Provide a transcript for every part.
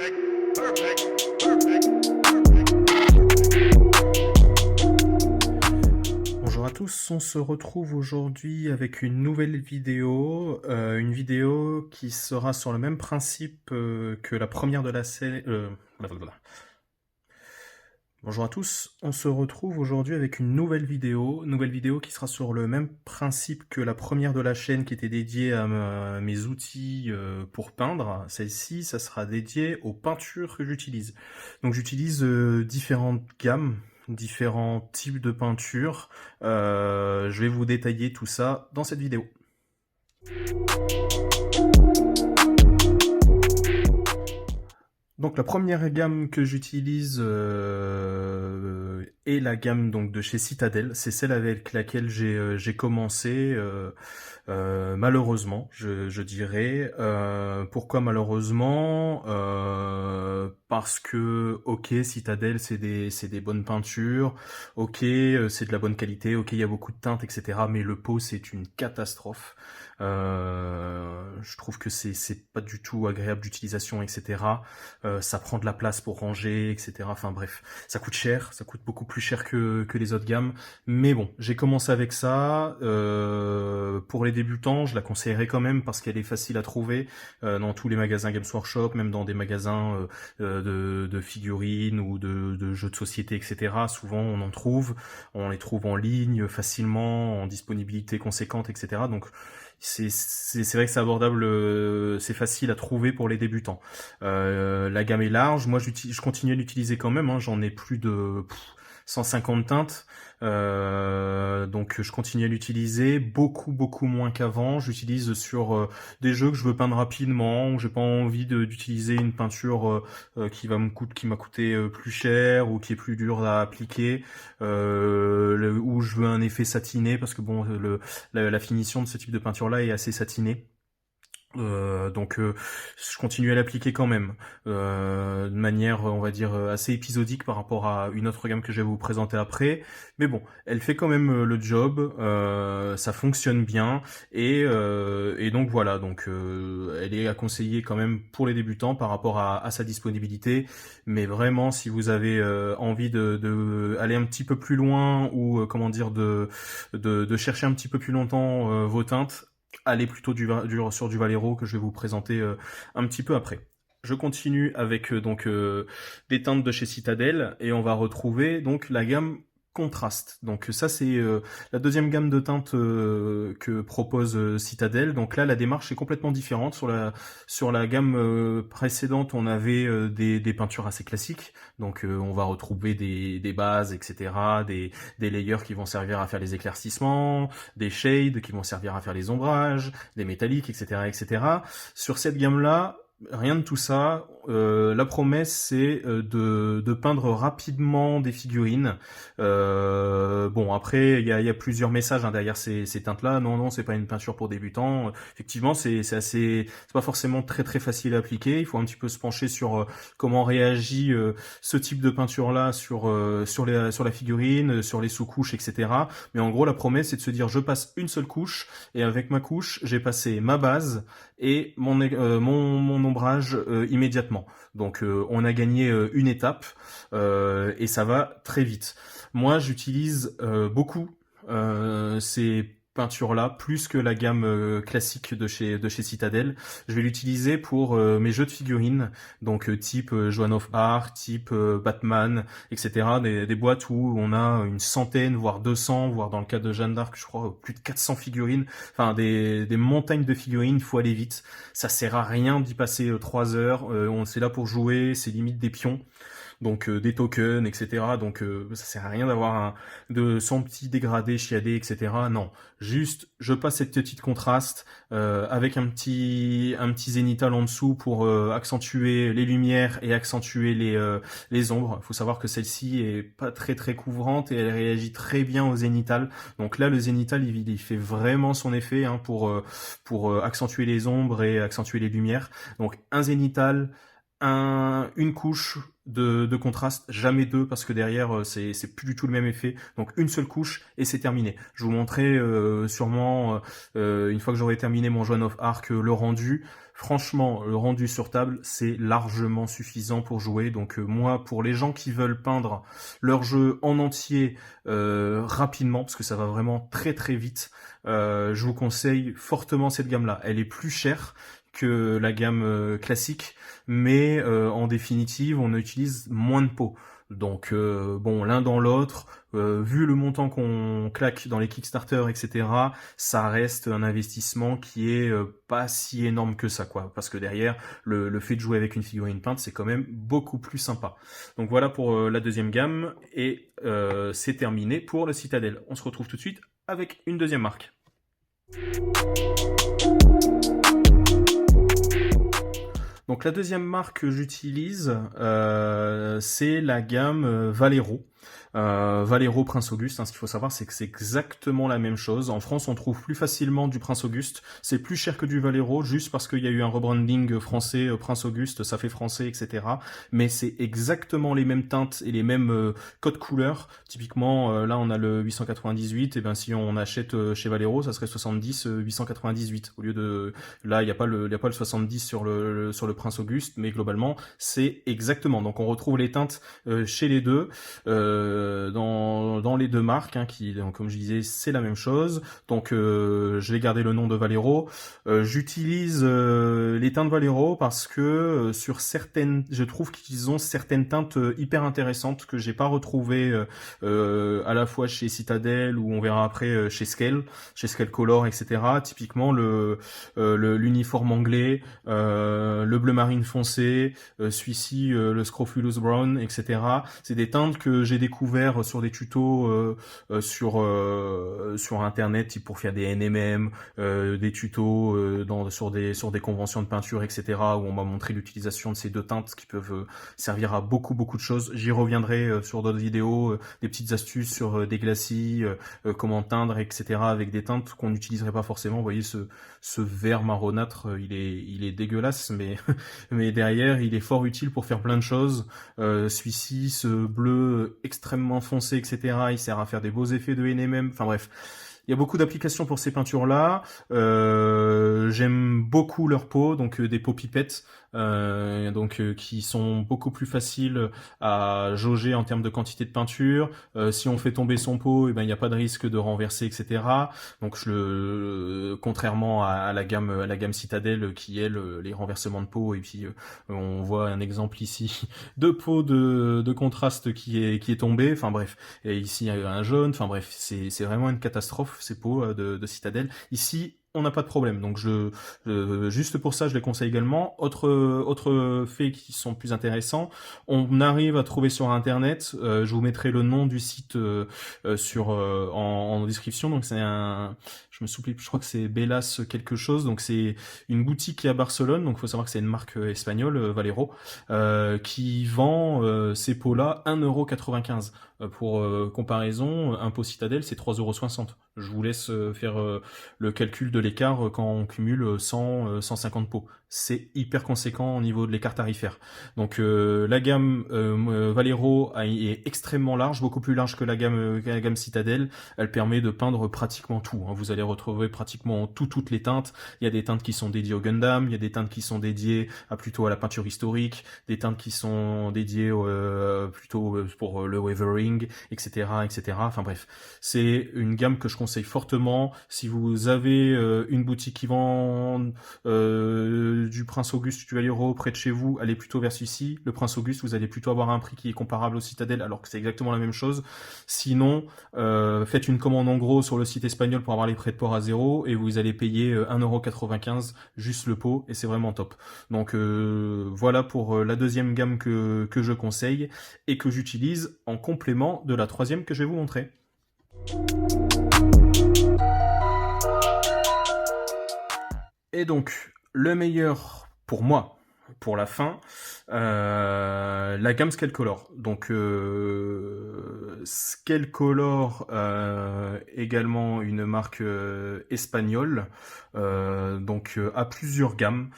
Perfect, perfect, perfect. Bonjour à tous, on se retrouve aujourd'hui avec une nouvelle vidéo, une vidéo qui sera sur le même principe que la première de la série. Blablabla. Bonjour à tous, on se retrouve aujourd'hui avec une nouvelle vidéo qui sera sur le même principe que la première de la chaîne qui était dédiée à mes outils pour peindre. Celle-ci, ça sera dédié aux peintures que j'utilise. Donc j'utilise différentes gammes, différents types de peintures. Je vais vous détailler tout ça dans cette vidéo. Donc la première gamme que j'utilise est la gamme donc de chez Citadel. C'est celle avec laquelle j'ai commencé. Malheureusement, je dirais. Pourquoi malheureusement parce que ok, Citadel c'est des bonnes peintures, ok c'est de la bonne qualité, ok il y a beaucoup de teintes, etc. Mais le pot c'est une catastrophe. Je trouve que c'est pas du tout agréable d'utilisation, etc. Ça prend de la place pour ranger, etc. Enfin bref, ça coûte cher, ça coûte beaucoup plus cher que les autres gammes. Mais bon, j'ai commencé avec ça. Pour les débutants, je la conseillerais quand même parce qu'elle est facile à trouver dans tous les magasins Games Workshop, même dans des magasins de figurines ou de jeux de société, etc. Souvent, on les trouve en ligne facilement, en disponibilité conséquente, etc. Donc c'est vrai que c'est abordable, c'est facile à trouver pour les débutants. La gamme est large. Moi, je continue à l'utiliser quand même. Hein. J'en ai plus de 150 teintes. Donc, je continue à l'utiliser beaucoup moins qu'avant. J'utilise sur des jeux que je veux peindre rapidement, où j'ai pas envie d'utiliser une peinture qui m'a coûté plus cher ou qui est plus dure à appliquer, où je veux un effet satiné parce que bon, la finition de ce type de peinture là est assez satinée. Donc je continue à l'appliquer quand même de manière on va dire assez épisodique par rapport à une autre gamme que je vais vous présenter après, mais bon elle fait quand même le job, ça fonctionne bien et donc voilà, donc elle est à conseiller quand même pour les débutants par rapport à sa disponibilité, mais vraiment si vous avez envie de aller un petit peu plus loin ou comment dire de chercher un petit peu plus longtemps vos teintes, allez plutôt sur du Valero que je vais vous présenter un petit peu après. Je continue avec des teintes de chez Citadel et on va retrouver donc la gamme Contraste. Donc ça c'est la deuxième gamme de teintes que propose Citadel. Donc là la démarche est complètement différente. Sur la gamme précédente on avait des peintures assez classiques. Donc on va retrouver des bases, etc. Des layers qui vont servir à faire les éclaircissements, des shades qui vont servir à faire les ombrages, des métalliques, etc., etc. Sur cette gamme-là, rien de tout ça. La promesse, c'est de peindre rapidement des figurines. Bon, après, il y a plusieurs messages derrière ces teintes-là. Non, c'est pas une peinture pour débutants. Effectivement, c'est pas forcément très facile à appliquer. Il faut un petit peu se pencher sur comment réagit ce type de peinture-là sur la figurine, sur les sous-couches, etc. Mais en gros, la promesse, c'est de se dire, je passe une seule couche et avec ma couche, j'ai passé ma base et mon ombrage immédiatement. Donc on a gagné une étape et ça va très vite. Moi j'utilise beaucoup ces peintures-là, plus que la gamme classique de chez Citadel. Je vais l'utiliser pour mes jeux de figurines, donc type Joan of Arc, type Batman, etc. Des boîtes où on a une centaine, voire 200, voire dans le cas de Jeanne d'Arc, je crois, plus de 400 figurines. Enfin, des montagnes de figurines, il faut aller vite. Ça sert à rien d'y passer 3 heures. C'est là pour jouer, c'est limite des pions. Donc des tokens, etc. Donc ça sert à rien d'avoir de son petit dégradé chiadé, etc. Non, juste je passe cette petite contraste avec un petit zénithal en dessous pour accentuer les lumières et accentuer les ombres. Il faut savoir que celle-ci est pas très couvrante et elle réagit très bien au zénithal. Donc là le zénithal il fait vraiment son effet hein, pour accentuer les ombres et accentuer les lumières. Donc un zénithal, une couche de contraste, jamais deux parce que derrière c'est plus du tout le même effet. Donc une seule couche et c'est terminé. Je vous montrerai sûrement une fois que j'aurai terminé mon Joan of Arc le rendu. franchement, le rendu sur table, c'est largement suffisant pour jouer. Donc moi, pour les gens qui veulent peindre leur jeu en entier rapidement, parce que ça va vraiment très très vite, je vous conseille fortement cette gamme-là. Elle est plus chère que la gamme classique, mais en définitive, on utilise moins de pots. Donc bon, l'un dans l'autre, vu le montant qu'on claque dans les Kickstarter, etc., ça reste un investissement qui est pas si énorme que ça, quoi. Parce que derrière, le fait de jouer avec une figurine peinte, c'est quand même beaucoup plus sympa. Donc voilà pour la deuxième gamme, et c'est terminé pour le Citadel. On se retrouve tout de suite avec une deuxième marque. Donc la deuxième marque que j'utilise, c'est la gamme Valero. Valero Prince Auguste, hein, ce qu'il faut savoir, c'est que c'est exactement la même chose. En France, on trouve plus facilement du Prince Auguste. C'est plus cher que du Valero, juste parce qu'il y a eu un rebranding français, Prince Auguste, ça fait français, etc. Mais c'est exactement les mêmes teintes et les mêmes codes couleurs. Typiquement, là, on a le 898. Et ben, si on achète chez Valero, ça serait 70 898. Au lieu de, là, il n'y a pas le 70 sur le Prince Auguste, mais globalement, c'est exactement. Donc, on retrouve les teintes chez les deux. Dans les deux marques, hein, qui, donc, comme je disais, c'est la même chose. Donc je vais garder le nom de Valero. J'utilise les teintes Valero parce que sur certaines, je trouve qu'ils ont certaines teintes hyper intéressantes que j'ai pas retrouvées à la fois chez Citadel, ou on verra après chez Scale Color, etc. Typiquement l'uniforme anglais, le bleu marine foncé, celui-ci, le Scrofulous Brown, etc. C'est des teintes que j'ai découvert sur des tutos sur internet, pour faire des NMM, des tutos sur des conventions de peinture, etc., où on m'a montré l'utilisation de ces deux teintes qui peuvent servir à beaucoup de choses. J'y reviendrai sur d'autres vidéos, des petites astuces sur des glacis, comment teindre, etc., avec des teintes qu'on n'utiliserait pas forcément. Vous voyez ce vert marronâtre, il est dégueulasse, mais mais derrière il est fort utile pour faire plein de choses. Celui-ci, ce bleu extrêmement foncé, etc., il sert à faire des beaux effets de NMM. Enfin bref, il y a beaucoup d'applications pour ces peintures-là. J'aime beaucoup leur peau, donc des peaux pipettes, qui sont beaucoup plus faciles à jauger en termes de quantité de peinture. Si on fait tomber son pot, eh ben il n'y a pas de risque de renverser, etc. Donc contrairement à la gamme Citadel, qui elle, les renversements de peau, et puis on voit un exemple ici de peau de contraste qui est tombé. Enfin bref, et ici il y a un jaune. Enfin bref, c'est vraiment une catastrophe ces peaux de Citadel. Ici, on n'a pas de problème, donc juste pour ça, je les conseille également. Autre faits qui sont plus intéressants, on arrive à trouver sur internet, je vous mettrai le nom du site en description. Donc je crois que c'est Belas quelque chose, donc c'est une boutique qui est à Barcelone, donc il faut savoir que c'est une marque espagnole, Valero, qui vend ces pots-là 1,95 €. Pour comparaison, un pot Citadel, c'est 3,60 €. Je vous laisse faire le calcul de l'écart quand on cumule 150 pots. C'est hyper conséquent au niveau de l'écart tarifaire. Donc la gamme Valero est extrêmement large, beaucoup plus large que la gamme Citadel. Elle permet de peindre pratiquement tout, hein. Vous allez retrouver pratiquement toutes les teintes. Il y a des teintes qui sont dédiées au Gundam, il y a des teintes qui sont dédiées plutôt à la peinture historique, des teintes qui sont dédiées plutôt pour le weathering, etc., etc. Enfin bref, c'est une gamme que je conseille fortement. Si vous avez une boutique qui vend du Prince Auguste, du Valero près de chez vous, allez plutôt vers celui-ci. Le Prince Auguste, vous allez plutôt avoir un prix qui est comparable au Citadel, alors que c'est exactement la même chose. Sinon, faites une commande en gros sur le site espagnol pour avoir les frais de port à 0, et vous allez payer 1,95 € juste le pot, et c'est vraiment top. Donc voilà pour la deuxième gamme que je conseille et que j'utilise en complément de la troisième que je vais vous montrer. Et donc, le meilleur pour moi, pour la fin, la gamme Scale Color. Donc Scale Color, également une marque espagnole, donc à plusieurs gammes.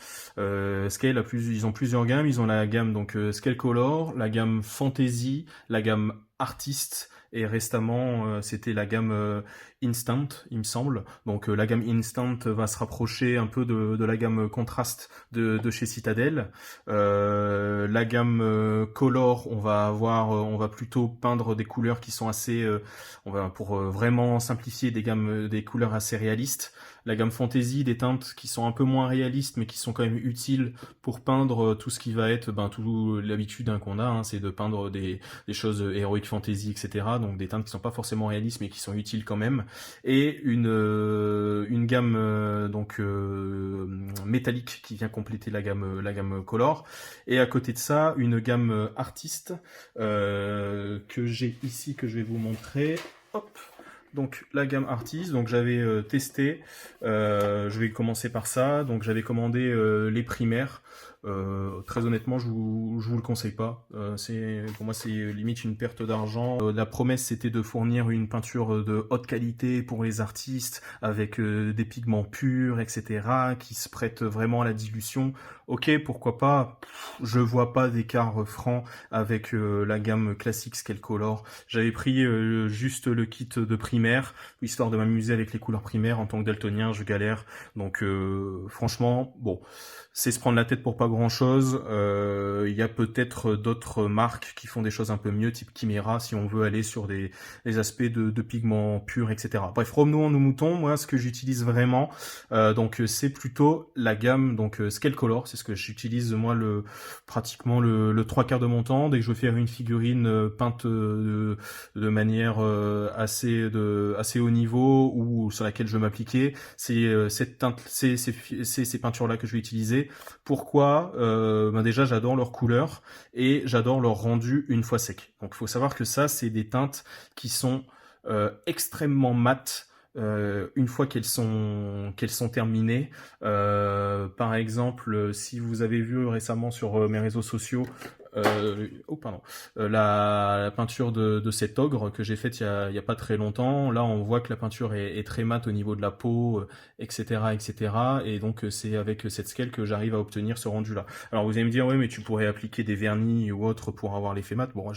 Scale ils ont plusieurs gammes. Ils ont la gamme donc Scale Color, la gamme Fantasy, la gamme Artist. Et récemment, c'était la gamme Instant, il me semble. Donc la gamme Instant va se rapprocher un peu de la gamme Contrast de chez Citadel. La gamme Color, on va plutôt peindre des couleurs qui sont assez, pour vraiment simplifier des couleurs assez réalistes. La gamme Fantasy, des teintes qui sont un peu moins réalistes, mais qui sont quand même utiles pour peindre tout ce qui va être, tout l'habitude qu'on a, c'est de peindre des choses heroic fantasy, etc. Donc des teintes qui sont pas forcément réalistes, mais qui sont utiles quand même. Et une gamme métallique qui vient compléter la gamme Color. Et à côté de ça, une gamme artiste que j'ai ici, que je vais vous montrer. Hop. Donc la gamme Artist, donc j'avais testé, je vais commencer par ça, donc j'avais commandé les primaires. Très honnêtement, je vous le conseille pas. Pour moi, c'est limite une perte d'argent. La promesse, c'était de fournir une peinture de haute qualité pour les artistes, avec des pigments purs, etc., qui se prêtent vraiment à la dilution. Ok, pourquoi pas. Je vois pas d'écart franc avec la gamme classique Scale Color. J'avais pris juste le kit de primaire, histoire de m'amuser avec les couleurs primaires. En tant que daltonien, je galère. Donc franchement, bon, c'est se prendre la tête pour pas grand chose. Il y a peut-être d'autres marques qui font des choses un peu mieux, type Chimera, si on veut aller sur des aspects de pigments purs, etc. Bref, revenons nos moutons. Moi, ce que j'utilise vraiment, c'est plutôt la gamme Scale Color. C'est ce que j'utilise moi pratiquement le trois quarts de mon temps. Dès que je veux faire une figurine peinte de manière assez haut niveau, ou sur laquelle je veux m'appliquer, c'est ces peintures là que je vais utiliser. Pourquoi déjà, j'adore leur couleur et j'adore leur rendu une fois sec. Donc il faut savoir que ça, c'est des teintes qui sont extrêmement mates une fois qu'elles sont terminées. Par exemple, si vous avez vu récemment sur mes réseaux sociaux la peinture de cet ogre que j'ai faite il y a pas très longtemps. Là, on voit que la peinture est très mate au niveau de la peau, etc., etc. Et donc, c'est avec cette scale que j'arrive à obtenir ce rendu-là. Alors, vous allez me dire, oui, mais tu pourrais appliquer des vernis ou autre pour avoir l'effet mat. Bon,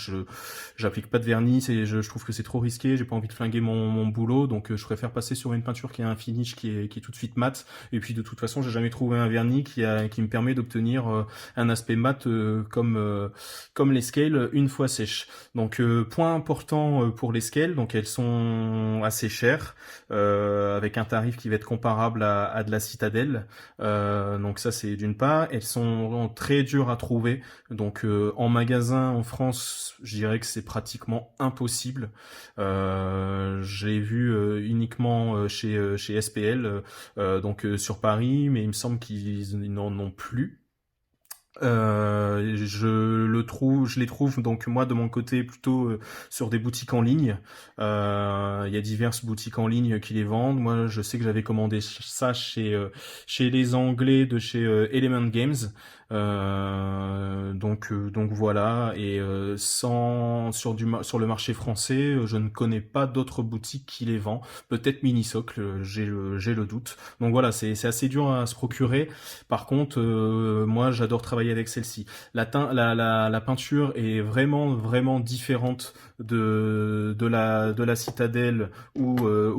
j'applique pas de vernis. Je trouve que c'est trop risqué. J'ai pas envie de flinguer mon boulot, donc je préfère passer sur une peinture qui a un finish qui est tout de suite mat. Et puis, de toute façon, j'ai jamais trouvé un vernis qui me permet d'obtenir un aspect mat comme les scales une fois sèches. Donc point important pour les scales, donc elles sont assez chères, avec un tarif qui va être comparable à de la Citadel. Donc ça, c'est d'une part. Elles sont très dures à trouver. Donc en magasin en France, je dirais que c'est pratiquement impossible. J'ai vu uniquement chez SPL, sur Paris, mais il me semble qu'ils n'en ont plus. Je les trouve donc moi de mon côté plutôt sur des boutiques en ligne. Il y a diverses boutiques en ligne qui les vendent. Moi, je sais que j'avais commandé ça chez les Anglais de chez Element Games. Donc voilà. Et sur le marché français, je ne connais pas d'autres boutiques qui les vendent. Peut-être Minisocle, j'ai le doute. Donc voilà, c'est assez dur à se procurer. Par contre, moi, j'adore travailler avec celle-ci. La peinture est vraiment vraiment différente de la Citadel ou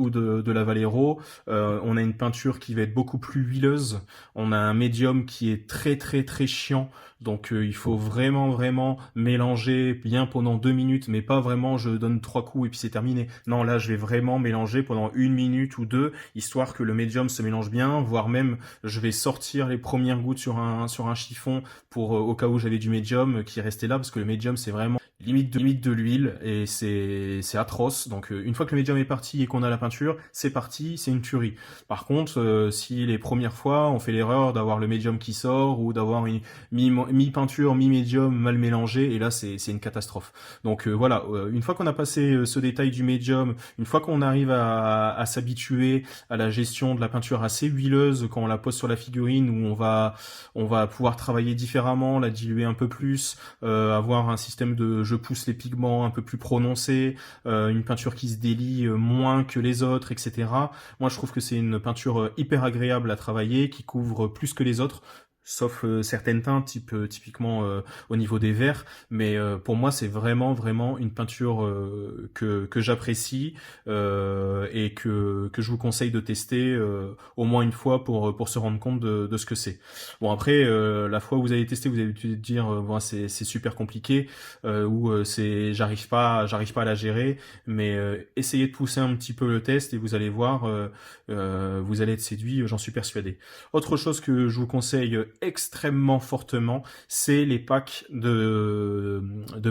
de la Valero. On a une peinture qui va être beaucoup plus huileuse. On a un médium qui est très très très chiant. Donc il faut vraiment vraiment mélanger bien pendant 2 minutes, mais pas vraiment je donne 3 coups et puis c'est terminé. Non, là je vais vraiment mélanger pendant 1 minute ou 2, histoire que le médium se mélange bien, voire même je vais sortir les premières gouttes sur un chiffon pour au cas où j'avais du médium qui restait là, parce que le médium c'est vraiment limite de l'huile et c'est atroce. Donc une fois que le médium est parti et qu'on a la peinture, c'est parti, c'est une tuerie. Par contre, si les premières fois on fait l'erreur d'avoir le médium qui sort ou d'avoir une mi-peinture, mi-médium mal mélangé, et là c'est une catastrophe. Donc voilà, une fois qu'on a passé ce détail du médium, une fois qu'on arrive à s'habituer à la gestion de la peinture assez huileuse quand on la pose sur la figurine, où on va pouvoir travailler différemment, la diluer un peu plus, avoir un système de je pousse les pigments un peu plus prononcés, une peinture qui se délie moins que les autres, etc. Moi, je trouve que c'est une peinture hyper agréable à travailler, qui couvre plus que les autres, sauf certaines teintes, typiquement au niveau des verts. Mais pour moi, c'est vraiment une peinture que j'apprécie et que je vous conseille de tester au moins une fois pour se rendre compte de ce que c'est. Bon, après, la fois où vous allez tester, vous allez peut-être dire bon, c'est super compliqué ou c'est j'arrive pas à la gérer. Mais essayez de pousser un petit peu le test et vous allez voir, vous allez être séduit, j'en suis persuadé. Autre chose que je vous conseille extrêmement fortement, c'est les packs de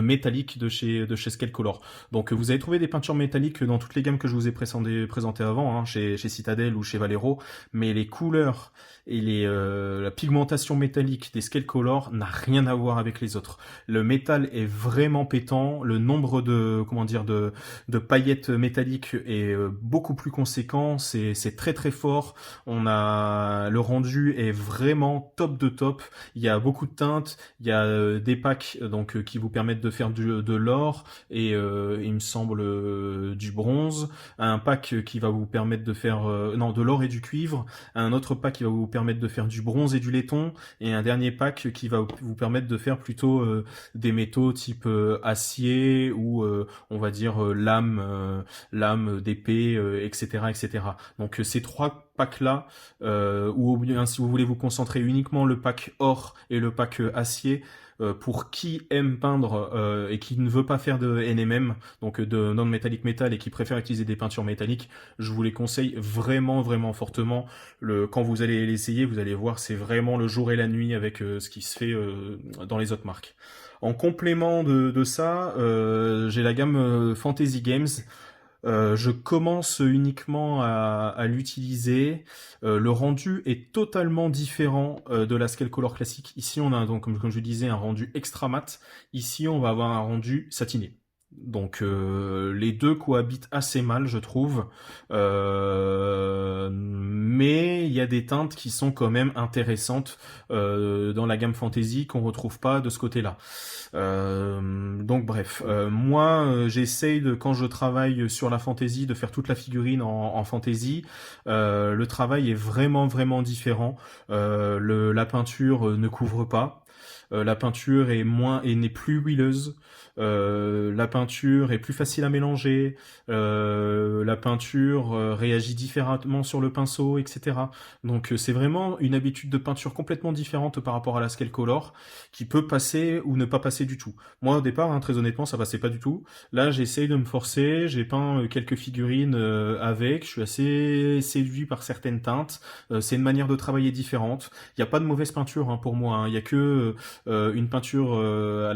métalliques de chez Scalecolor. Donc vous allez trouver des peintures métalliques dans toutes les gammes que je vous ai présentées avant, hein, chez Citadel ou chez Vallejo, mais les couleurs et la pigmentation métallique des Scalecolor n'a rien à voir avec les autres. Le métal est vraiment pétant, le nombre de paillettes métalliques est beaucoup plus conséquent, c'est très fort. Le rendu est vraiment top de top. Il y a beaucoup de teintes, il y a des packs qui vous permettent de faire de l'or et il me semble du bronze, un pack qui va vous permettre de faire de l'or et du cuivre, un autre pack qui va vous permettre de faire du bronze et du laiton, et un dernier pack qui va vous permettre de faire plutôt des métaux type acier ou on va dire lame d'épée, etc. Donc ces trois packs là, ou bien si vous voulez vous concentrer uniquement le pack or et le pack acier, pour qui aime peindre et qui ne veut pas faire de NMM, donc de non-metallic metal, et qui préfère utiliser des peintures métalliques, je vous les conseille vraiment fortement. Quand vous allez l'essayer, vous allez voir, c'est vraiment le jour et la nuit avec ce qui se fait dans les autres marques. En complément de ça, j'ai la gamme Fantasy Games. Je commence uniquement à l'utiliser. Le rendu est totalement différent de la Scalecolor classique. Ici, on a donc, comme je disais, un rendu extra mat. Ici, on va avoir un rendu satiné. Donc les deux cohabitent assez mal, je trouve. Mais il y a des teintes qui sont quand même intéressantes dans la gamme fantasy qu'on retrouve pas de ce côté-là. Donc bref, moi j'essaye quand je travaille sur la fantasy de faire toute la figurine en fantasy. Le travail est vraiment différent. La peinture ne couvre pas. La peinture n'est plus huileuse. La peinture est plus facile à mélanger. La peinture réagit différemment sur le pinceau, etc. Donc c'est vraiment une habitude de peinture complètement différente par rapport à la Scalecolor, qui peut passer ou ne pas passer du tout. Moi au départ, très honnêtement, ça passait pas du tout. Là, j'essaye de me forcer. J'ai peint quelques figurines avec. Je suis assez séduit par certaines teintes. C'est une manière de travailler différente. Il n'y a pas de mauvaise peinture pour moi. Il y a que une peinture.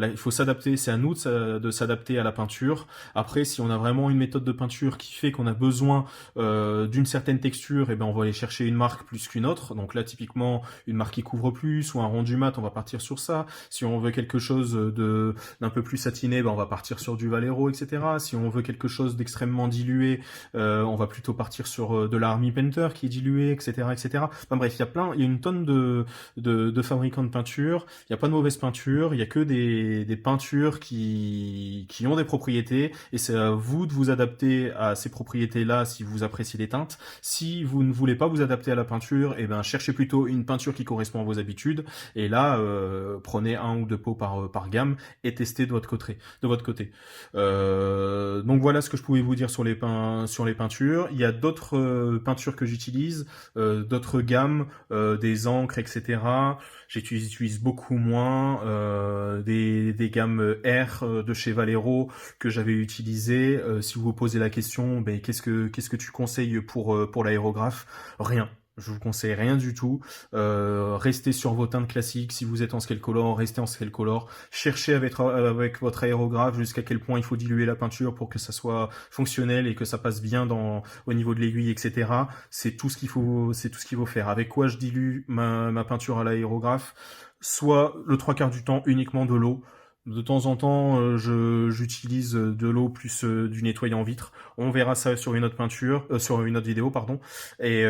Il faut s'adapter. C'est à nous de s'adapter à la peinture. Après, si on a vraiment une méthode de peinture qui fait qu'on a besoin d'une certaine texture, et ben on va aller chercher une marque plus qu'une autre. Donc là, typiquement, une marque qui couvre plus ou un rendu mat, on va partir sur ça. Si on veut quelque chose d'un peu plus satiné, ben on va partir sur du Vallejo, etc. Si on veut quelque chose d'extrêmement dilué, on va plutôt partir sur de la Army Painter qui est dilué, etc. Enfin bref, il y a une tonne de fabricants de peinture. Il n'y a pas de mauvaise peinture. Il y a que des peintures qui ont des propriétés, et c'est à vous de vous adapter à ces propriétés-là si vous appréciez les teintes. Si vous ne voulez pas vous adapter à la peinture, et ben cherchez plutôt une peinture qui correspond à vos habitudes, et là prenez un ou deux pots par gamme et testez de votre côté. Donc voilà ce que je pouvais vous dire sur les peintures. Il y a d'autres peintures que j'utilise, d'autres gammes, des encres, etc. J'utilise beaucoup moins des gammes R de chez Vallejo que j'avais utilisé. Si vous vous posez la question, ben qu'est-ce que tu conseilles pour l'aérographe? Rien. Je vous conseille rien du tout. Restez sur vos teintes classiques. Si vous êtes en Scalecolor, restez en Scalecolor. Cherchez avec votre aérographe jusqu'à quel point il faut diluer la peinture pour que ça soit fonctionnel et que ça passe bien au niveau de l'aiguille, etc. C'est tout ce qu'il faut faire. Avec quoi je dilue ma peinture à l'aérographe? Soit le 3/4 du temps uniquement de l'eau. De temps en temps, j'utilise de l'eau plus du nettoyant vitre. On verra ça sur une autre peinture, sur une autre vidéo, pardon. Et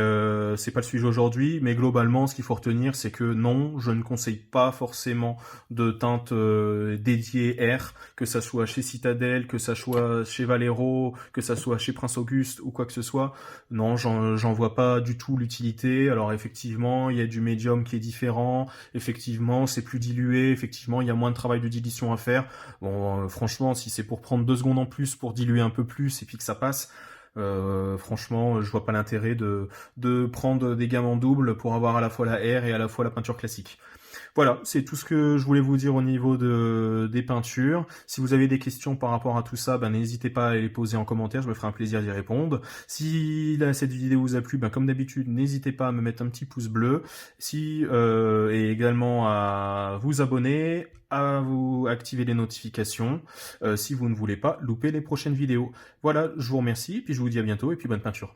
c'est pas le sujet aujourd'hui, mais globalement, ce qu'il faut retenir, c'est que non, je ne conseille pas forcément de teinte dédiée air, que ça soit chez Citadel, que ça soit chez Valero, que ça soit chez Prince Auguste ou quoi que ce soit. Non, j'en vois pas du tout l'utilité. Alors effectivement, il y a du médium qui est différent. Effectivement, c'est plus dilué. Effectivement, il y a moins de travail de dilution à faire. Bon, franchement, si c'est pour prendre 2 secondes en plus pour diluer un peu plus et puis que ça passe, franchement, je vois pas l'intérêt de prendre des gammes en double pour avoir à la fois la R et à la fois la peinture classique. Voilà, c'est tout ce que je voulais vous dire au niveau des peintures. Si vous avez des questions par rapport à tout ça, ben, n'hésitez pas à les poser en commentaire, je me ferai un plaisir d'y répondre. Si cette vidéo vous a plu, ben, comme d'habitude, n'hésitez pas à me mettre un petit pouce bleu, et également à vous abonner, à vous activer les notifications, si vous ne voulez pas louper les prochaines vidéos. Voilà, je vous remercie, puis je vous dis à bientôt, et puis bonne peinture.